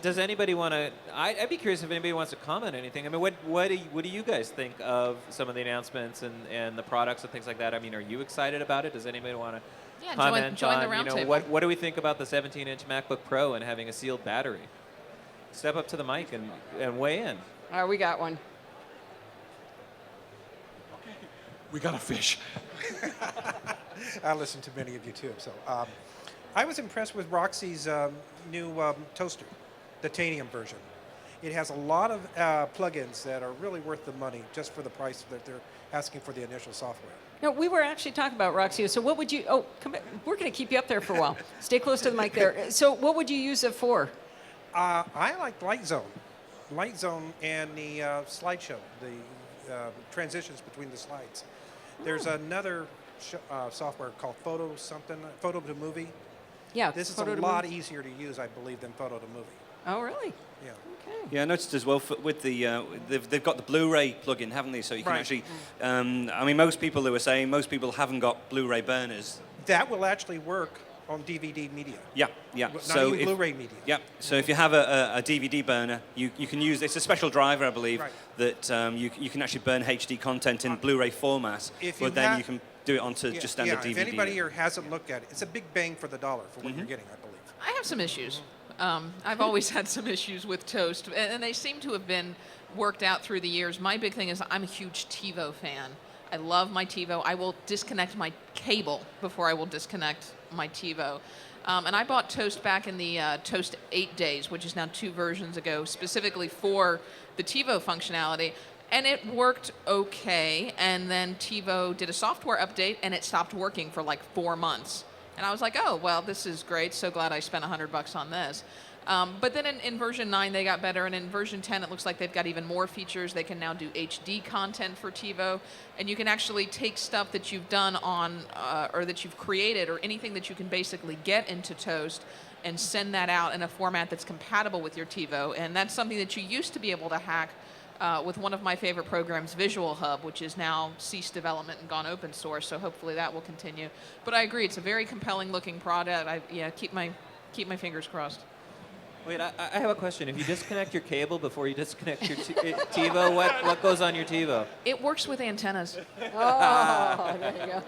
does anybody want to? I'd be curious if anybody wants to comment on anything. I mean, what do you guys think of some of the announcements and the products and things like that? I mean, are you excited about it? Does anybody want to Yeah, comment join the on roundtable. what do we think about the 17-inch MacBook Pro and having a sealed battery? Step up to the mic and weigh in. All right, we got one. We got a fish. I listened to many of you too. So I was impressed with Roxy's new toaster, the titanium version. It has a lot of plugins that are really worth the money just for the price that they're asking for the initial software. No, we were actually talking about Roxy. So what would you? Oh, come back. We're going to keep you up there for a while. Stay close to the mic there. So what would you use it for? I like Light Zone and the slideshow, the transitions between the slides. There's another software called Photo to Movie. Yeah. This is Photo a to lot Movie. easier to use, I believe, than Photo to Movie. Oh, really? Yeah. Okay. Yeah, I noticed as well with the they've got the Blu-ray plugin, haven't they? So you can Right. actually, I mean, most people people haven't got Blu-ray burners. That will actually work on DVD media. Yeah, yeah. Not So even if, Blu-ray media. Yeah. So if you have a DVD burner, you can use it's a special driver, I believe, Right. that you can actually burn HD content in Bluray format, If you but then have- you can do it onto just standard DVD. If anybody here hasn't looked at it, it's a big bang for the dollar for what Mm-hmm. you're getting, I believe. I have some issues. I've always had some issues with Toast, and they seem to have been worked out through the years. My big thing is I'm a huge TiVo fan. I love my TiVo. I will disconnect my cable before I will disconnect my TiVo. And I bought Toast back in the Toast 8 days, which is now 2 versions ago, specifically for the TiVo functionality. And it worked okay. And then TiVo did a software update, and it stopped working for like 4 months. And I was like, oh, well, this is great. So glad I spent $100 on this. But then in version 9, they got better. And in version 10, it looks like they've got even more features. They can now do HD content for TiVo. And you can actually take stuff that you've done on, or that you've created, or anything that you can basically get into Toast and send that out in a format that's compatible with your TiVo. And that's something that you used to be able to hack with one of my favorite programs, Visual Hub, which is now ceased development and gone open source. So hopefully that will continue. But I agree, it's a very compelling looking product. Keep my fingers crossed. Wait, I have a question. If you disconnect your cable before you disconnect your TiVo, what goes on your TiVo? It works with antennas. Oh, there you go.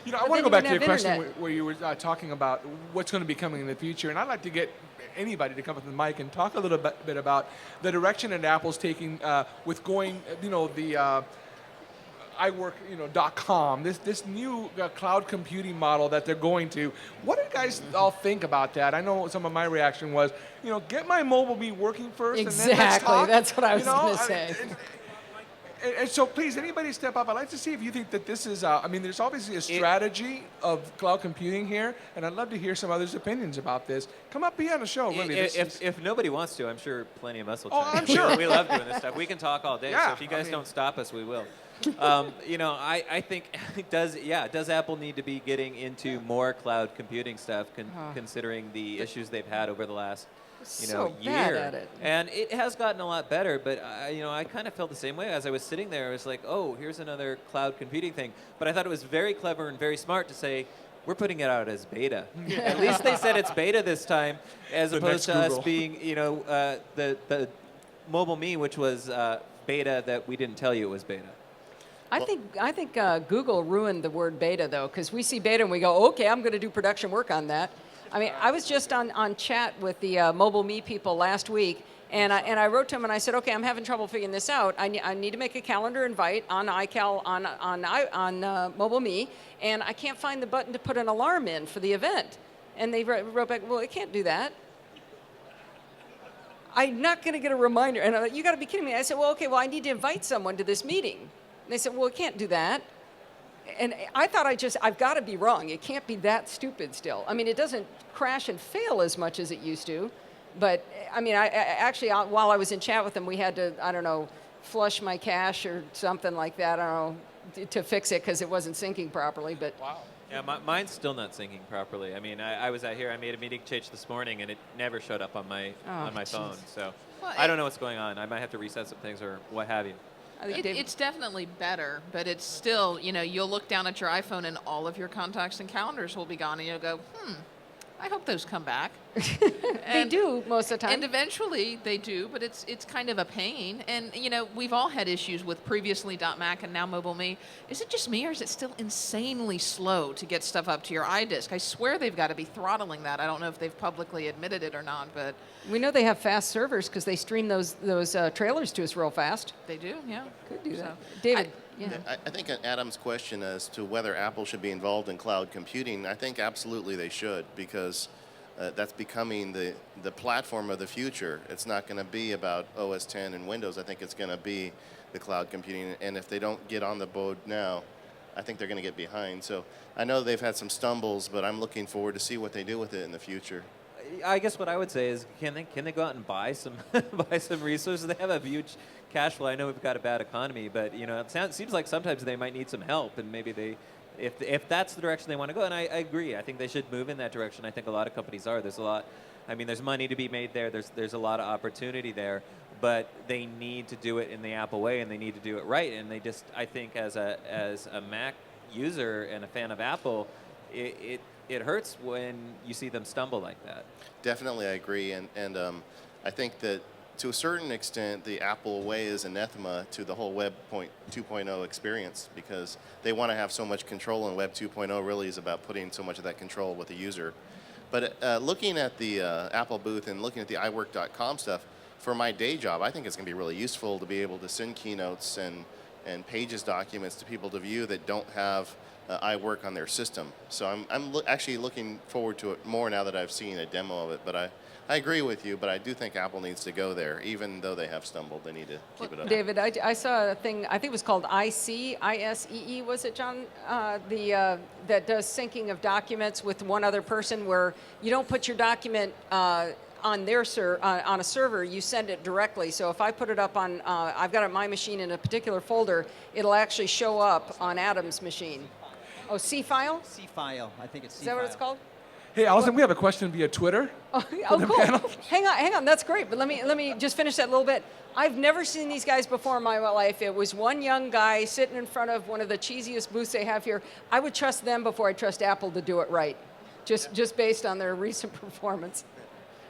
You know, I But want to then go back you to your can have question internet. where you were talking about what's going to be coming in the future, and I'd like to get anybody to come up to the mic and talk a little bit about the direction that Apple's taking with going, the iWork.com, this new cloud computing model that they're going to. What do you guys all think about that? I know some of my reaction was, get my mobile me working first, and then let's Exactly. talk. That's what I was going to say. And so please, anybody step up. I'd like to see if you think that this is, there's obviously a strategy of cloud computing here, and I'd love to hear some others' opinions about this. Come up, be on the show, really. If nobody wants to, I'm sure plenty of us will Oh, try. I'm sure. We love doing this stuff. We can talk all day, Yeah, so if you guys don't stop us, we will. I think, does Apple need to be getting into more cloud computing stuff, considering the issues they've had over the last So year? bad at it. And it has gotten a lot better, but I kind of felt the same way. As I was sitting there, I was like, oh, here's another cloud computing thing. But I thought it was very clever and very smart to say, we're putting it out as beta. At least they said it's beta this time, as opposed to us being, the Mobile Me, which was beta that we didn't tell you it was beta. I think Google ruined the word beta, though, because we see beta and we go, okay, I'm going to do production work on that. I mean, I was just on chat with the Mobile Me people last week, and I wrote to them and I said, okay, I'm having trouble figuring this out. I need to make a calendar invite on iCal on Mobile Me, and I can't find the button to put an alarm in for the event. And they wrote back, well, it can't do that. I'm not going to get a reminder. And I'm like, you got to be kidding me. I said, well, okay, I need to invite someone to this meeting. And they said, well, it can't do that. And I thought I've got to be wrong. It can't be that stupid still. I mean, it doesn't crash and fail as much as it used to. But, I mean, I actually, while I was in chat with them, we had to, I don't know, flush my cache or something like that, I don't know, to fix it because it wasn't syncing properly. But Wow. Yeah, mine's still not syncing properly. I mean, I was out here. I made a meeting change this morning, and it never showed up on my phone. So Well, I don't know what's going on. I might have to reset some things or what have you. I think David- It's definitely better, but it's still, you'll look down at your iPhone and all of your contacts and calendars will be gone, and you'll go, I hope those come back. they do most of the time. And eventually they do, but it's kind of a pain. And, we've all had issues with previously .Mac and now Mobile Me. Is it just me, or is it still insanely slow to get stuff up to your iDisk? I swear they've got to be throttling that. I don't know if they've publicly admitted it or not, but We know they have fast servers because they stream those trailers to us real fast. they do, yeah. Could do that. So, David, yeah. I think Adam's question as to whether Apple should be involved in cloud computing, I think absolutely they should, because that's becoming the platform of the future. It's not going to be about OS 10 and Windows. I think it's going to be the cloud computing. And if they don't get on the boat now, I think they're going to get behind. So I know they've had some stumbles, but I'm looking forward to see what they do with it in the future. I guess what I would say is, can they go out and buy some resources? They have a huge cash flow. I know we've got a bad economy, but it seems like sometimes they might need some help, and maybe if that's the direction they want to go, and I agree. I think they should move in that direction. I think a lot of companies are. There's a lot. I mean, there's money to be made there. There's a lot of opportunity there, but they need to do it in the Apple way, and they need to do it right. And they just, I think, as a Mac user and a fan of Apple, it hurts when you see them stumble like that. Definitely, I agree, and I think that to a certain extent, the Apple way is anathema to the whole Web 2.0 experience, because they want to have so much control, and Web 2.0 really is about putting so much of that control with the user. But looking at the Apple booth and looking at the iWork.com stuff, for my day job, I think it's going to be really useful to be able to send keynotes and Pages documents to people to view that don't have iWork on their system. So I'm actually looking forward to it more now that I've seen a demo of it. But I agree with you, but I do think Apple needs to go there. Even though they have stumbled, they need to keep it up. David, I saw a thing, I think it was called ISEE, was it, John? That does syncing of documents with one other person, where you don't put your document on their on a server, you send it directly. So if I put it up on, I've got it on my machine in a particular folder, it'll actually show up on Adam's machine. Oh, C-file? C-file. I think it's Is C-file. that what it's called? Hey, Allison, we have a question via Twitter. Oh, cool. Hang on. That's great. But let me just finish that a little bit. I've never seen these guys before in my life. It was one young guy sitting in front of one of the cheesiest booths they have here. I would trust them before I trust Apple to do it right, just based on their recent performance.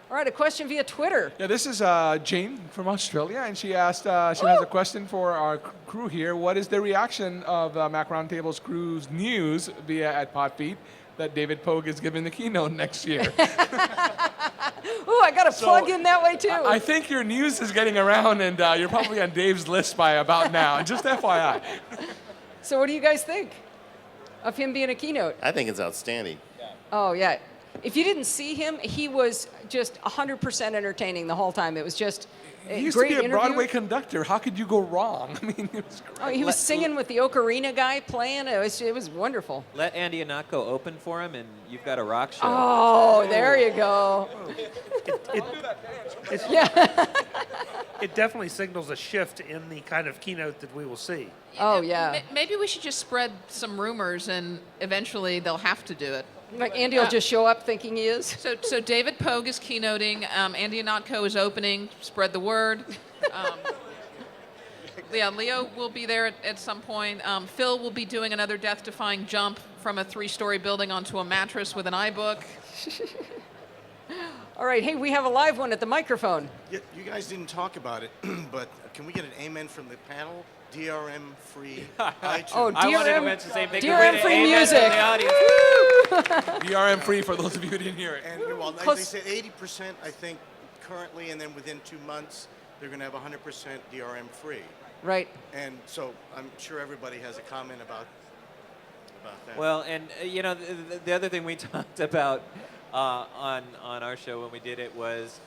All right, a question via Twitter. Yeah, this is Jane from Australia, and she asked, she has a question for our crew here. What is the reaction of Mac Roundtable's crew's news via at Podfeet that David Pogue is giving the keynote next year? Ooh, I got to plug in that way too. I think your news is getting around, and you're probably on Dave's list by about now. Just FYI. So what do you guys think of him being a keynote? I think it's outstanding. Oh, yeah. If you didn't see him, he was just 100% entertaining the whole time. It was just He a used great to be a interview. Broadway conductor. How could you go wrong? I mean, it was great. Oh, he was singing with the ocarina guy playing. It was wonderful. Let Andy Anatko open for him, and you've got a rock show. Oh, there you go. It definitely signals a shift in the kind of keynote that we will see. Oh, yeah. Maybe we should just spread some rumors, and eventually they'll have to do it. Like Andy will just show up thinking he is. So David Pogue is keynoting. Andy Anatko is opening. Spread the word. Yeah, Leo will be there at some point. Phil will be doing another death-defying jump from a 3-story building onto a mattress with an iBook. All right, hey, we have a live one at the microphone. You guys didn't talk about it, but can we get an amen from the panel? DRM-free iTunes. Oh, I wanted to mention the same thing. DRM-free music. DRM-free for those of you who didn't hear it. And well, they said 80%, I think, currently, and then within 2 months, they're going to have 100% DRM-free. Right. And so I'm sure everybody has a comment about that. Well, and you know, the other thing we talked about on our show when we did it was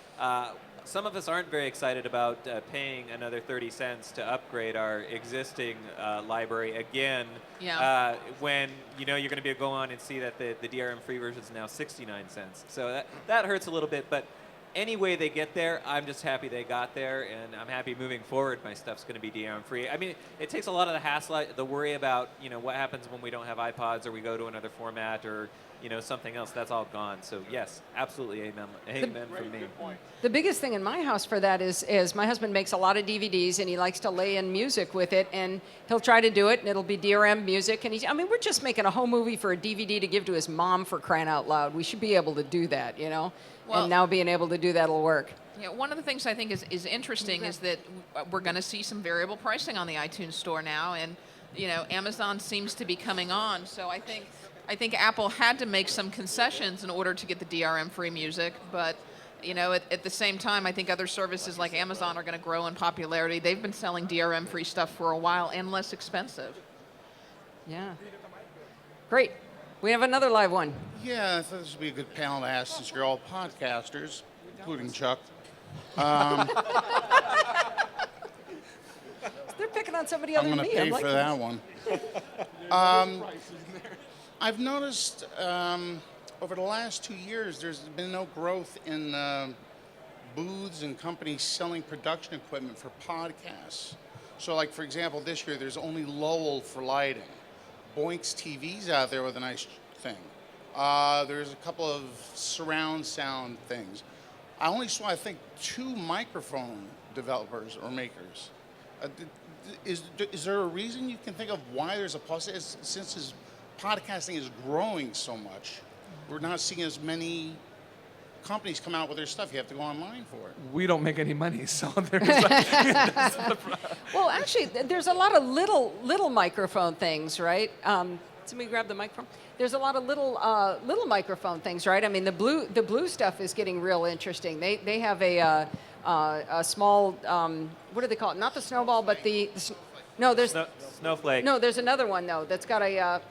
some of us aren't very excited about paying another 30 cents to upgrade our existing library again. Yeah. When you know you're going to be able to go on and see that the DRM-free version is now 69 cents. So that hurts a little bit, but any way they get there, I'm just happy they got there, and I'm happy moving forward my stuff's going to be DRM-free. I mean, it takes a lot of the hassle, the worry about, you know, what happens when we don't have iPods or we go to another format or, you know, something else. That's all gone. So, yes, absolutely amen from me. The biggest thing in my house for that is my husband makes a lot of DVDs, and he likes to lay in music with it, and he'll try to do it, and it'll be DRM music. And we're just making a home movie for a DVD to give to his mom, for crying out loud. We should be able to do that, you know? Well, and now being able to do that will work. Yeah, one of the things I think is interesting is that we're going to see some variable pricing on the iTunes store now, and you know, Amazon seems to be coming on. So I think Apple had to make some concessions in order to get the DRM-free music, but you know, at the same time, I think other services like Amazon are going to grow in popularity. They've been selling DRM-free stuff for a while and less expensive. Yeah. Great. We have another live one. Yeah, I thought this would be a good panel to ask since you're all podcasters, including Chuck. They're picking on somebody I'm other going than to me. pay for that one. I've noticed over the last 2 years, there's been no growth in booths and companies selling production equipment for podcasts. So, like, for example, this year, there's only Lowell for lighting. Boinks TV's out there with a nice thing. There's a couple of surround sound things. I only saw, I think, 2 microphone developers or makers. Is there a reason you can think of why there's a possibility? Since podcasting is growing so much, we're not seeing as many companies come out with their stuff. You have to go online for it. We don't make any money, so there's Well, actually, there's a lot of little microphone things, right? Somebody grab the microphone. There's a lot of little microphone things, right? I mean, the blue stuff is getting real interesting. They have a small what do they call it? Not the snowball, but there's Snowflake. No, there's another one though that's got a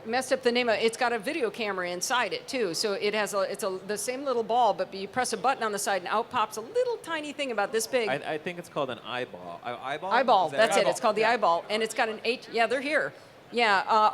messed up the name of it. It's got a video camera inside it too, so it has the same little ball, but you press a button on the side and out pops a little tiny thing about this big. I think it's called an eyeball. Eyeball? Eyeball, that's right? it. It's called the eyeball, and it's got an Yeah, they're here. Yeah,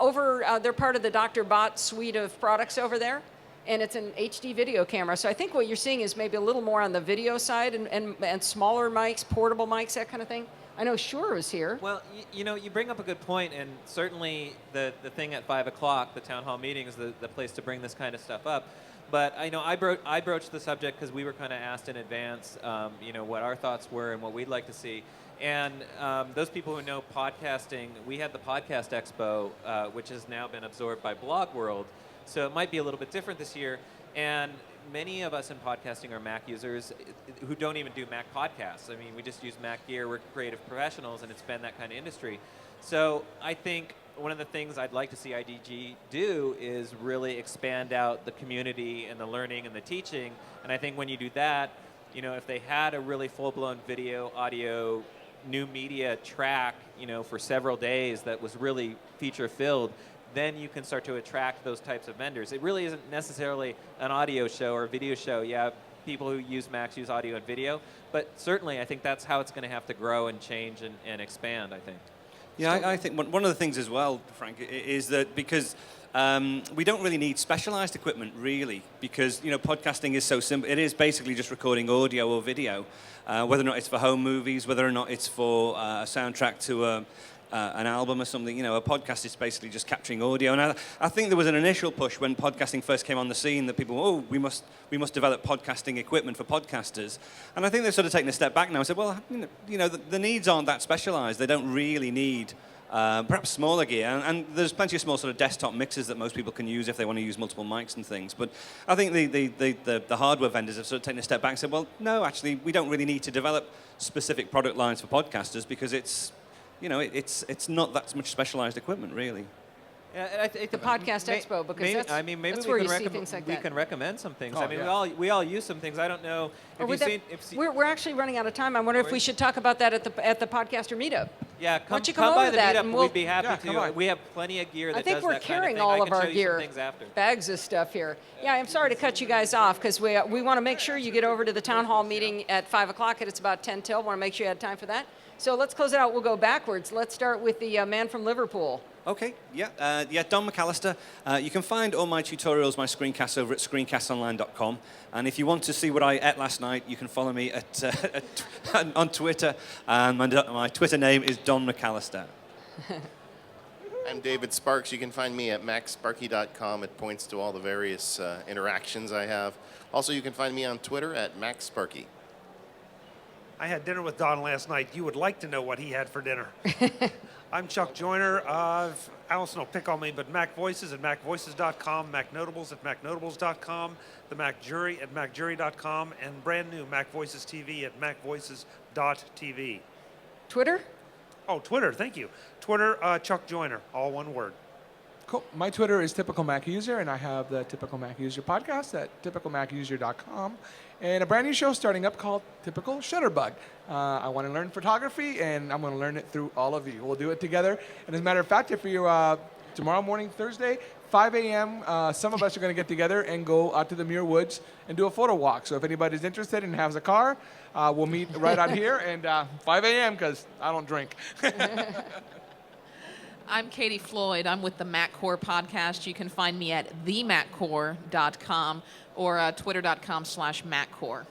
they're part of the Dr. Bot suite of products over there, and it's an HD video camera. So I think what you're seeing is maybe a little more on the video side and smaller mics, portable mics, that kind of thing. I know Shure is here. Well, you know, you bring up a good point, and certainly the thing at 5 o'clock, the town hall meeting, is the place to bring this kind of stuff up. But I know I broached the subject because we were kind of asked in advance, you know, what our thoughts were and what we'd like to see. And those people who know podcasting, we had the Podcast Expo, which has now been absorbed by Blog World. So it might be a little bit different this year. And many of us in podcasting are Mac users who don't even do Mac podcasts. I mean, we just use Mac gear. We're creative professionals, and it's been that kind of industry. So I think one of the things I'd like to see IDG do is really expand out the community and the learning and the teaching. And I think when you do that, you know, if they had a really full-blown video, audio, new media track, you know, for several days that was really feature-filled, then you can start to attract those types of vendors. It really isn't necessarily an audio show or a video show. Yeah, people who use Macs use audio and video, but certainly I think that's how it's going to have to grow and change and expand, I think. Yeah, I think one of the things as well, Frank, is that because we don't really need specialized equipment, really, because, you know, podcasting is so simple. It is basically just recording audio or video, whether or not it's for home movies, whether or not it's for a soundtrack to an album or something. You know, a podcast is basically just capturing audio. And I think there was an initial push when podcasting first came on the scene that people, oh, we must develop podcasting equipment for podcasters. And I think they've sort of taken a step back now and said, well, you know, the needs aren't that specialized. They don't really need perhaps smaller gear, and there's plenty of small sort of desktop mixers that most people can use if they want to use multiple mics and things. But I think the hardware vendors have sort of taken a step back and said, well, no, actually, we don't really need to develop specific product lines for podcasters because it's, you know, it's not that much specialized equipment, really. Yeah, and I think The Podcast Expo, because maybe, that's, I mean, maybe that's we where can you see things like we that. can recommend some things. Oh, I mean, yeah. we all use some things. I don't know Or if would you've that- seen. we're actually running out of time. I wonder if we should talk about that at the podcaster meetup. Yeah, Why come don't you come by over the that meetup. and we'll- We'd be happy Yeah, to. come on. We have plenty of gear that I think does we're that kind carrying of thing. all I of can our show you gear, some things after. bags of stuff here. Yeah, I'm sorry to cut you guys off because we want to make sure you get over to the town hall meeting at 5 o'clock, and it's about 10 till. Want to make sure you had time for that. So let's close it out. We'll go backwards. Let's start with the man from Liverpool. Okay, yeah, Don McAllister. You can find all my tutorials, my screencasts over at screencastonline.com. And if you want to see what I ate last night, you can follow me on Twitter. And my Twitter name is Don McAllister. I'm David Sparks. You can find me at macsparky.com. It points to all the various interactions I have. Also, you can find me on Twitter at MacSparky. I had dinner with Don last night. You would like to know what he had for dinner. I'm Chuck Joyner. Allison will pick on me, but Mac Voices at MacVoices.com, Mac Notables at MacNotables.com, the Mac Jury at MacJury.com, and brand new MacVoicesTV at MacVoices.tv. Twitter? Oh, Twitter, thank you. Twitter, Chuck Joyner, all one word. Cool. My Twitter is Typical Mac User, and I have the Typical Mac User podcast at typicalmacuser.com, and a brand new show starting up called Typical Shutterbug. I want to learn photography, and I'm going to learn it through all of you. We'll do it together. And as a matter of fact, if you tomorrow morning, Thursday, 5 a.m., some of us are going to get together and go out to the Muir Woods and do a photo walk. So if anybody's interested and has a car, we'll meet right out here, and 5 a.m. because I don't drink. I'm Katie Floyd. I'm with the MacCore podcast. You can find me at themaccore.com or twitter.com/MacCore.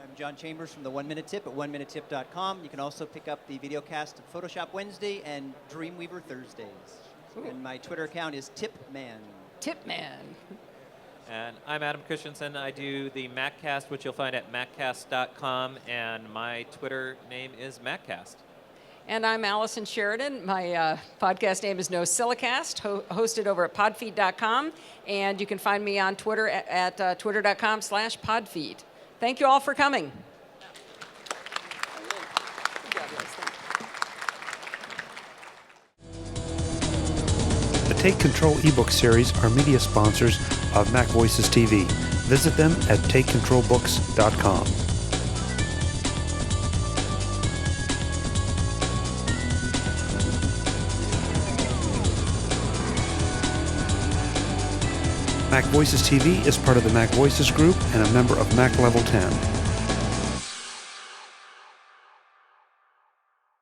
I'm John Chambers from the 1 Minute Tip at oneminutetip.com. You can also pick up the video cast of Photoshop Wednesday and Dreamweaver Thursdays. And my Twitter account is Tipman. Tipman. And I'm Adam Christianson. I do the MacCast, which you'll find at maccast.com, and my Twitter name is MacCast. And I'm Allison Sheridan. My podcast name is No Silicast, hosted over at podfeed.com. And you can find me on Twitter at twitter.com/podfeed. Thank you all for coming. The Take Control ebook series are media sponsors of MacVoicesTV. Visit them at takecontrolbooks.com. MacVoicesTV is part of the MacVoices group and a member of Mac Level 10.